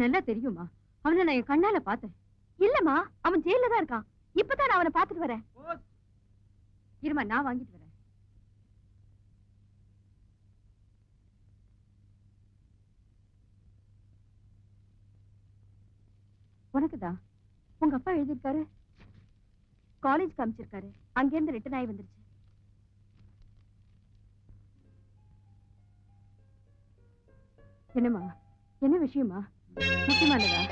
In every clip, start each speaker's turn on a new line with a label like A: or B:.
A: நல்லா தெரியுமா? அவனை நான் என் கண்ணால பார்த்தேன். இல்லம்மா, அவன் ஜெயில தான் இருக்கான். இப்பதான் நான் அவனை பார்த்துட்டு வரேன். இருமா, நான் வாங்கிட்டு வரேன். உனக்குதான். உங்க அப்பா எழுதியிருக்காரு. காலேஜ் காமிச்சிருக்காரு. அங்கிருந்து ரிட்டர்ன் ஆகி வந்துருச்சு. என்னம்மா, என்ன விஷயமா? முக்கியமானதா?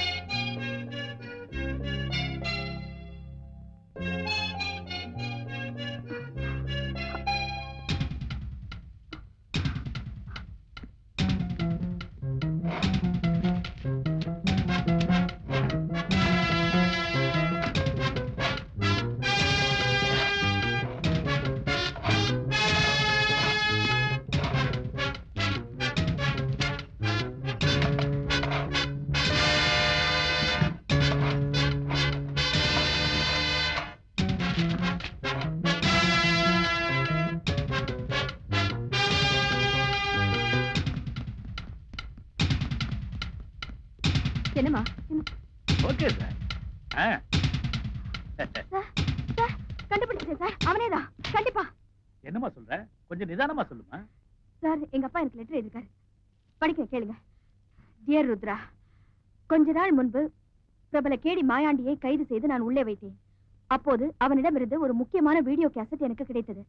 A: என்னம்மா?
B: Okay sir.
A: கண்டுபிடிச்சேன் சார், அவனேதான். கண்டிப்பா.
B: என்னம்மா சொல்ற? கொஞ்சம் நிதானமா சொல்லுமா.
A: சார், எங்க அப்பா எனக்கு லெட்டர் எழுதிருக்காரு. படிக்க கேளுங்க. டியர் ருத்ரா, கொஞ்ச நாள் முன்பு பிரபல கேடி மாயாண்டியை கைது செய்து நான் உள்ளே வைத்தேன். அப்போது அவனிடமிருந்து ஒரு முக்கியமான வீடியோ கேசட் எனக்கு கிடைத்தது.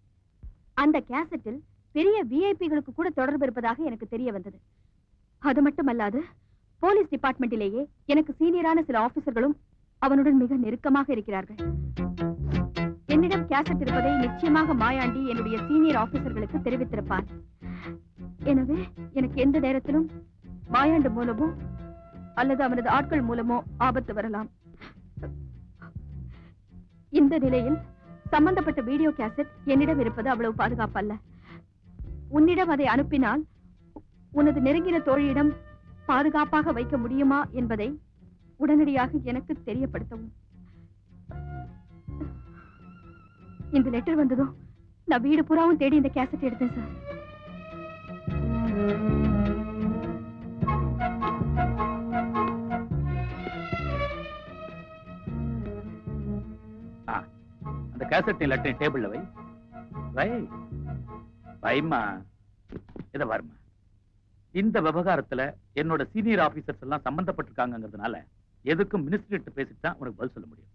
A: அந்த கேசட்டில் பெரிய விஐபிகளுக்கு கூட தொடர்பு இருப்பதாக எனக்கு தெரிய வந்தது. அது மட்டுமல்லாது போலீஸ் டிபார்ட்மெண்டிலேயே எனக்கு சீனியரான சில ஆபீசர்களும் அவனுடன் மிக நெருக்கமாக இருக்கிறார்கள். என்னிடம் கேசட் இருப்பதை நிச்சயமாக மாயாண்டி என்னுடைய சீனியர் ஆபீசர்களுக்கு தெரிவித்திருப்பான். எனவே எனக்கு எந்த நேரத்திலும் மாயாண்டி மூலமோ அல்லது அவனது ஆட்கள் மூலமோ ஆபத்து வரலாம். இந்த நிலையில் சம்பந்தப்பட்ட வீடியோ கேசட் என்னிடம் இருப்பது அவ்வளவு பாதுகாப்பு அல்ல. உன்னிடம் அதை அனுப்பினால் உனது நெருங்கின தோழியிடம் பாதுகாப்பாக வைக்க முடியுமா என்பதை உடனடியாக எனக்கு தெரியப்படுத்தவும். இந்த லெட்டர் வந்ததும் நான் வீடு புறாவும் தேடி இந்த கேசட் எடுத்தேன் சார்.
B: அந்த கேசட் லெட்டர் டேபிள்ல வை. வை வைமா. இத வருமா. இந்த விவகாரத்துல என்னோட சீனியர் ஆபீசர்ஸ் எல்லாம் சம்பந்தப்பட்டிருக்காங்கிறதுனால எதுக்கும் மினிஸ்டர் பேசிட்டு தான் உனக்கு பதில் சொல்ல முடியும்.